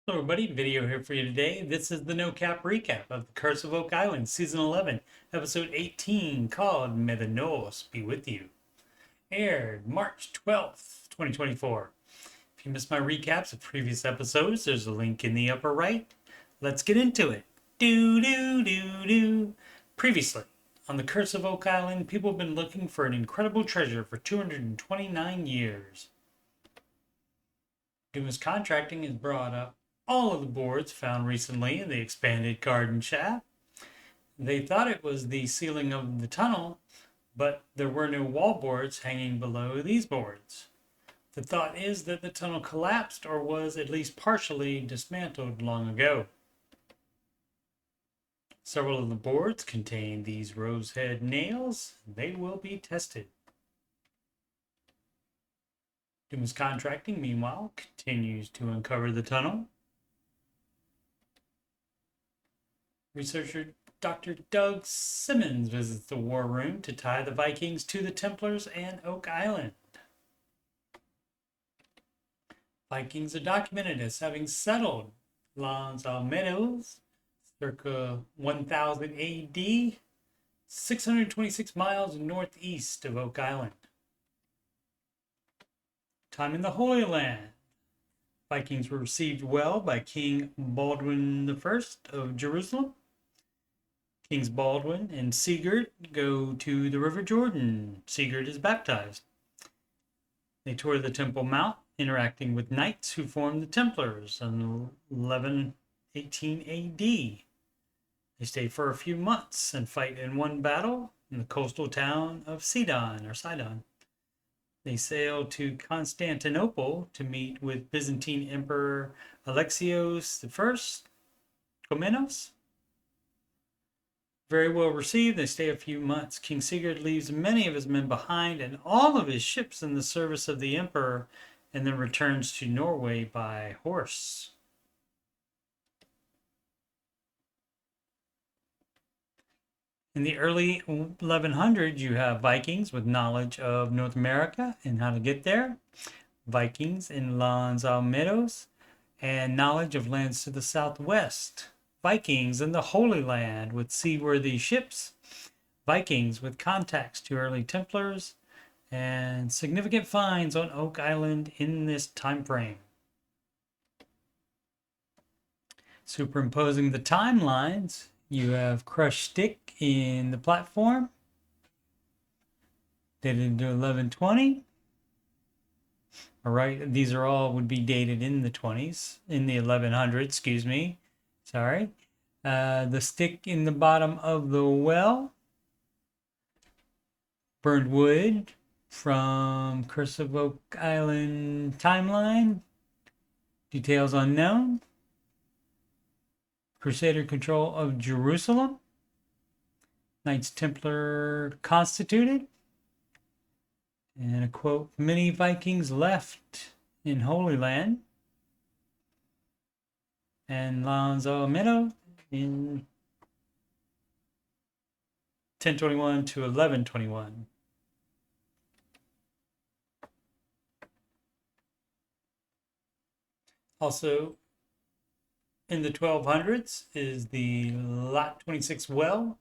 Hello everybody, video here for you today. This is the No Cap recap of The Curse of Oak Island, Season 11, Episode 18, called May the NORSE Be With You. Aired March 12th, 2024. If you missed my recaps of previous episodes, there's a link in the upper right. Let's get into it. Previously, on The Curse of Oak Island, people have been looking for an incredible treasure for 229 years. Dumas Contracting has brought up all of the boards found recently in the expanded garden shaft. They thought it was the ceiling of the tunnel, but there were no wall boards hanging below these boards. The thought is that the tunnel collapsed or was at least partially dismantled long ago. Several of the boards contain these rosehead nails. They will be tested. Dumas Contracting, meanwhile, continues to uncover the tunnel. Researcher Dr. Doug Simmons visits the war room to tie the Vikings to the Templars and Oak Island. Vikings are documented as having settled Lons Meadows circa 1000 AD, 626 miles northeast of Oak Island. Time in the Holy Land. Vikings were received well by King Baldwin I of Jerusalem. Kings Baldwin and Sigurd go to the River Jordan. Sigurd is baptized. They tour the Temple Mount, interacting with knights who formed the Templars in 1118 AD. They stay for a few months and fight in one battle in the coastal town of Sidon. They sail to Constantinople to meet with Byzantine Emperor Alexios I Komnenos. Very well received. They stay a few months. King Sigurd leaves many of his men behind and all of his ships in the service of the emperor, and then returns to Norway by horse. In the early 1100s, you have Vikings with knowledge of North America and how to get there, Vikings in Lons Meadows, and knowledge of lands to the southwest, Vikings in the Holy Land with seaworthy ships, Vikings with contacts to early Templars, and significant finds on Oak Island in this time frame. Superimposing the timelines, you have crushed stick in the platform, dated to 1120. All right, these are all would be dated in the 20s, in the 1100s, excuse me. Sorry. The stick in the bottom of the well, burned wood from Curse of Oak Island timeline, details unknown. Crusader control of Jerusalem, Knights Templar constituted, and a quote, many Vikings left in Holy Land, and Lons Meadow in 1021 to 1121. Also, in the 1200s is the Lot 26 well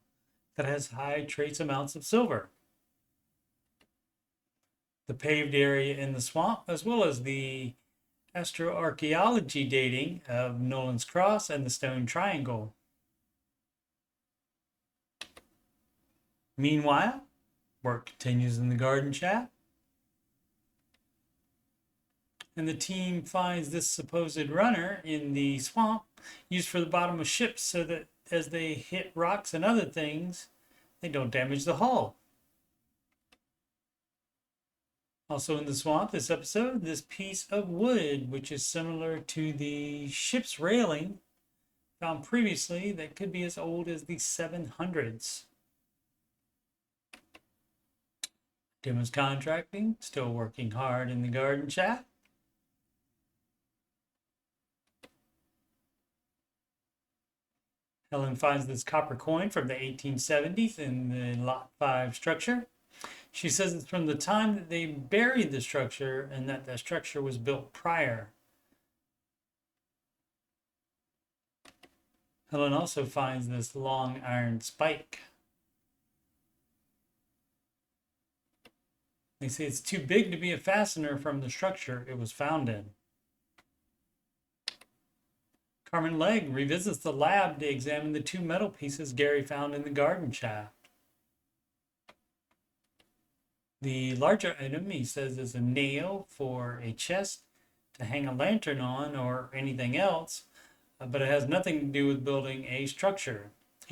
that has high trace amounts of silver. The paved area in the swamp, as well as the astroarchaeology dating of Nolan's Cross and the Stone Triangle. Meanwhile, work continues in the garden shaft, and the team finds this supposed runner in the swamp used for the bottom of ships so that as they hit rocks and other things, they don't damage the hull. Also in the swamp this episode, this piece of wood, which is similar to the ship's railing found previously that could be as old as the 700s. Dumas Contracting, still working hard in the garden shaft. Helen finds this copper coin from the 1870s in the Lot 5 structure. She says it's from the time that they buried the structure and that the structure was built prior. Helen also finds this long iron spike. They say it's too big to be a fastener from the structure it was found in. Carmen Legg revisits the lab to examine the 2 metal pieces Gary found in the garden shaft. The larger item, he says, is a nail for a chest to hang a lantern on or anything else, but it has nothing to do with building a structure.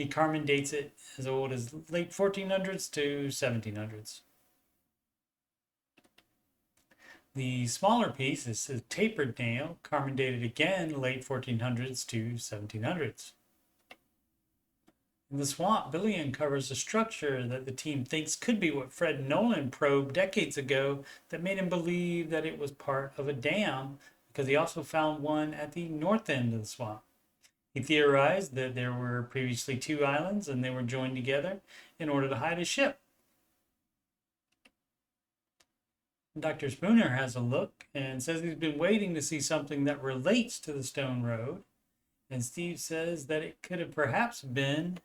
Carmen dates it as old as late 1400s to 1700s. The smaller piece is a tapered nail, Carmen dated again late 1400s to 1700s. In the swamp, Billy uncovers a structure that the team thinks could be what Fred Nolan probed decades ago that made him believe that it was part of a dam, because he also found one at the north end of the swamp. He theorized that there were previously 2 islands and they were joined together in order to hide a ship. Dr. Spooner has a look and says he's been waiting to see something that relates to the stone road. And Steve says that it could have perhaps been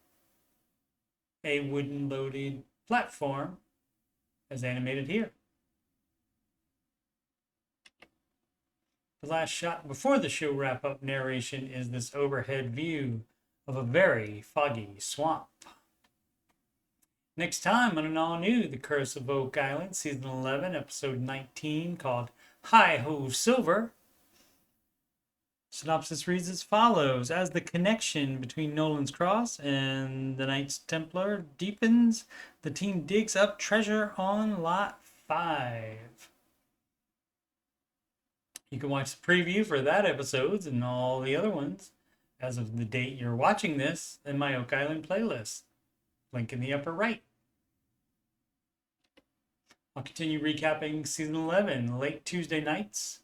a wooden loaded platform as animated here. The last shot before the show wrap-up narration is this overhead view of a very foggy swamp. Next time on an all-new The Curse of Oak Island, Season 11, Episode 19, called Hi-Ho Silver. Synopsis reads as follows. As the connection between Nolan's Cross and the Knights Templar deepens, the team digs up treasure on Lot 5. You can watch the preview for that episode and all the other ones as of the date you're watching this in my Oak Island playlist. Link in the upper right. I'll continue recapping Season 11 late Tuesday nights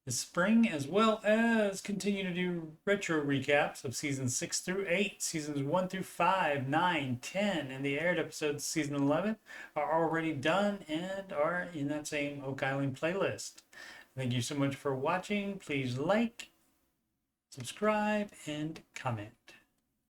this spring, as well as continue to do retro recaps of Seasons 6 through 8, Seasons 1 through 5, 9, 10, and the aired episodes of Season 11 are already done and are in that same Oak Island playlist. Thank you so much for watching. Please like, subscribe, and comment.